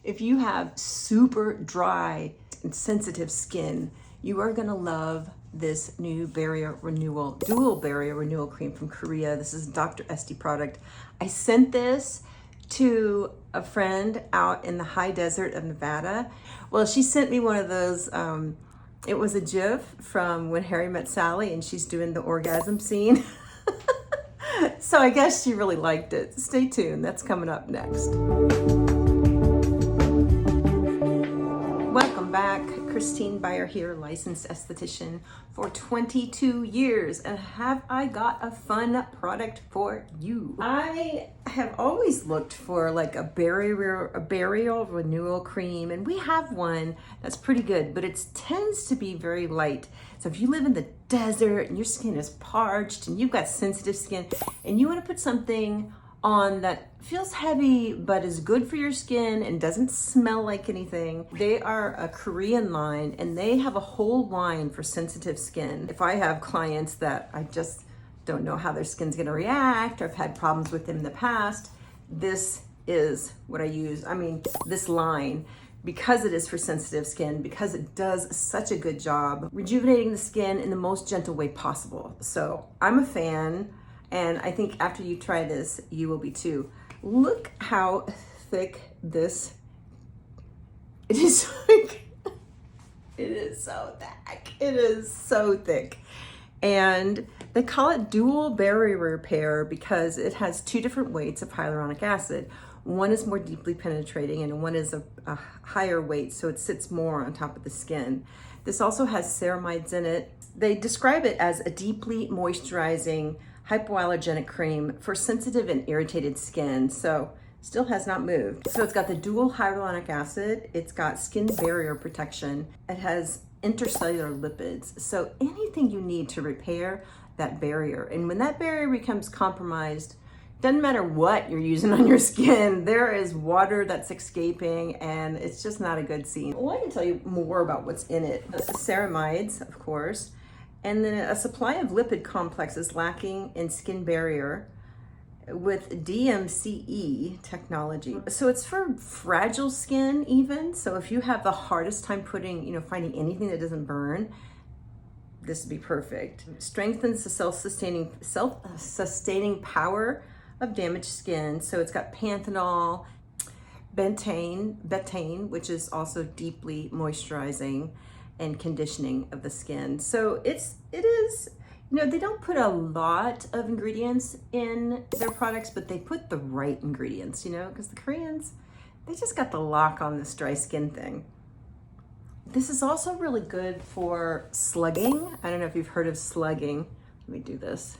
If you have super dry and sensitive skin, you are gonna love this new barrier renewal, dual barrier renewal cream from Korea. This is a Dr. Estee product. I sent this to a friend out in the high desert of Nevada. Well, she sent me one of those, it was a GIF from When Harry Met Sally, and she's doing the orgasm scene. So I guess she really liked it. Stay tuned, that's coming up next. Welcome back. Christine Byer here, licensed esthetician for 22 years. And have I got a fun product for you? I have always looked for like a barrier renewal cream, and we have one that's pretty good, but it tends to be very light. So if you live in the desert and your skin is parched and you've got sensitive skin and you want to put something on that feels heavy but is good for your skin and doesn't smell like anything. They are a Korean line and they have a whole line for sensitive skin. If I have clients that I just don't know how their skin's gonna react, or I've had problems with them in the past, this is what I use. I mean, this line, because it is for sensitive skin, because it does such a good job rejuvenating the skin in the most gentle way possible. So I'm a fan. And I think after you try this, you will be too. Look how thick this, it is like, it is so thick. It is so thick. And they call it dual barrier repair because it has two different weights of hyaluronic acid. One is more deeply penetrating and one is a higher weight, so it sits more on top of the skin. This also has ceramides in it. They describe it as a deeply moisturizing hypoallergenic cream for sensitive and irritated skin. So still has not moved. So it's got the dual hyaluronic acid, it's got skin barrier protection, it has intercellular lipids. So anything you need to repair that barrier. And when that barrier becomes compromised, doesn't matter what you're using on your skin, there is water that's escaping and it's just not a good scene. Well, I can tell you more about what's in it. Ceramides, of course, and then a supply of lipid complexes lacking in skin barrier with DMCE technology. So it's for fragile skin even. So if you have the hardest time finding anything that doesn't burn, this would be perfect. Strengthens the self-sustaining power of damaged skin. So it's got panthenol, betaine, which is also deeply moisturizing and conditioning of the skin. So it is, they don't put a lot of ingredients in their products, but they put the right ingredients, because the Koreans, they just got the lock on this dry skin thing. This is also really good for slugging. I don't know if you've heard of slugging. Let me do this.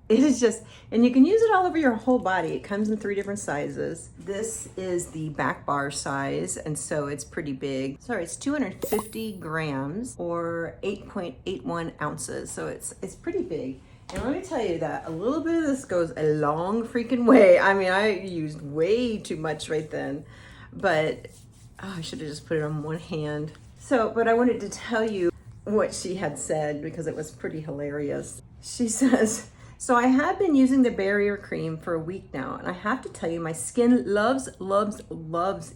It is just, and you can use it all over your whole body. It comes in 3 different sizes. This is the back bar size, and so it's pretty big. Sorry, it's 250 grams or 8.81 ounces. So it's pretty big. And let me tell you that a little bit of this goes a long freaking way. I mean, I used way too much right then, but I should have just put it on one hand. But I wanted to tell you what she had said because it was pretty hilarious. She says, so I have been using the barrier cream for a week now, and I have to tell you, my skin loves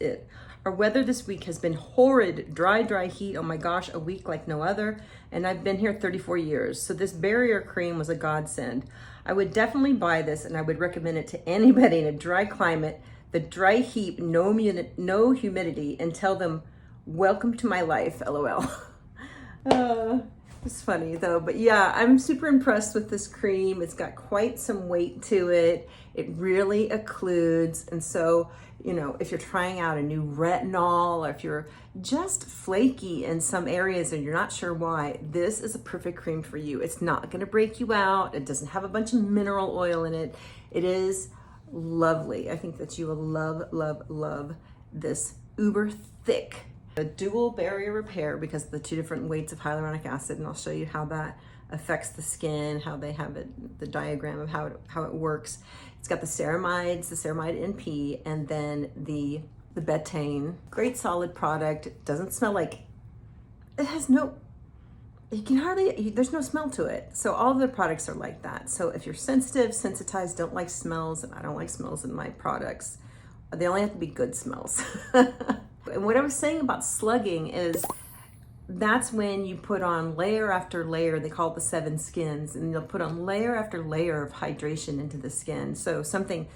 it. Our weather this week has been horrid, dry heat. Oh my gosh, a week like no other. And I've been here 34 years. So this barrier cream was a godsend. I would definitely buy this, and I would recommend it to anybody in a dry climate, the dry heat, no humidity, and tell them, welcome to my life, LOL. It's funny though, but yeah, I'm super impressed with this cream. It's got quite some weight to it. It really occludes. And so, if you're trying out a new retinol, or if you're just flaky in some areas and you're not sure why, this is a perfect cream for you. It's not gonna break you out. It doesn't have a bunch of mineral oil in it. It is lovely. I think that you will love this uber thick a dual barrier repair because of the 2 different weights of hyaluronic acid, and I'll show you how that affects the skin, how they have it, the diagram of how it works. It's got the ceramides, the ceramide NP, and then the betaine. Great solid product. It doesn't smell like, there's no smell to it. So all of the products are like that. So if you're sensitive, sensitized, don't like smells, and I don't like smells in my products, They only have to be good smells. And what I was saying about slugging is that's when you put on layer after layer. They call it the 7 skins, and you'll put on layer after layer of hydration into the skin. So something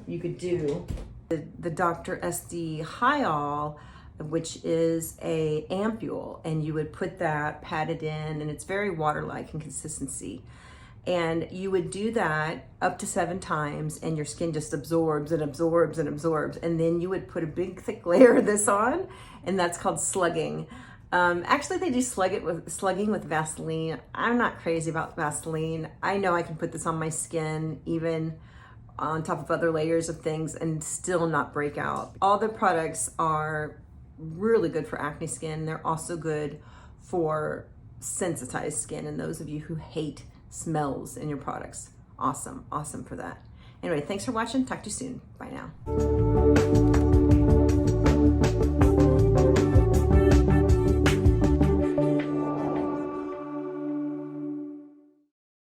you could do, the Dr. SD Hyal, which is a ampule, and you would put that, pat it in, and it's very water-like in consistency. And you would do that up to 7 times, and your skin just absorbs and absorbs and absorbs. And then you would put a big thick layer of this on, and that's called slugging. Actually, they do slugging with Vaseline. I'm not crazy about Vaseline. I know I can put this on my skin, even on top of other layers of things, and still not break out. All the products are really good for acne skin. They're also good for sensitized skin, and those of you who hate smells in your products. Awesome for that. Anyway, thanks for watching. Talk to you soon. Bye now.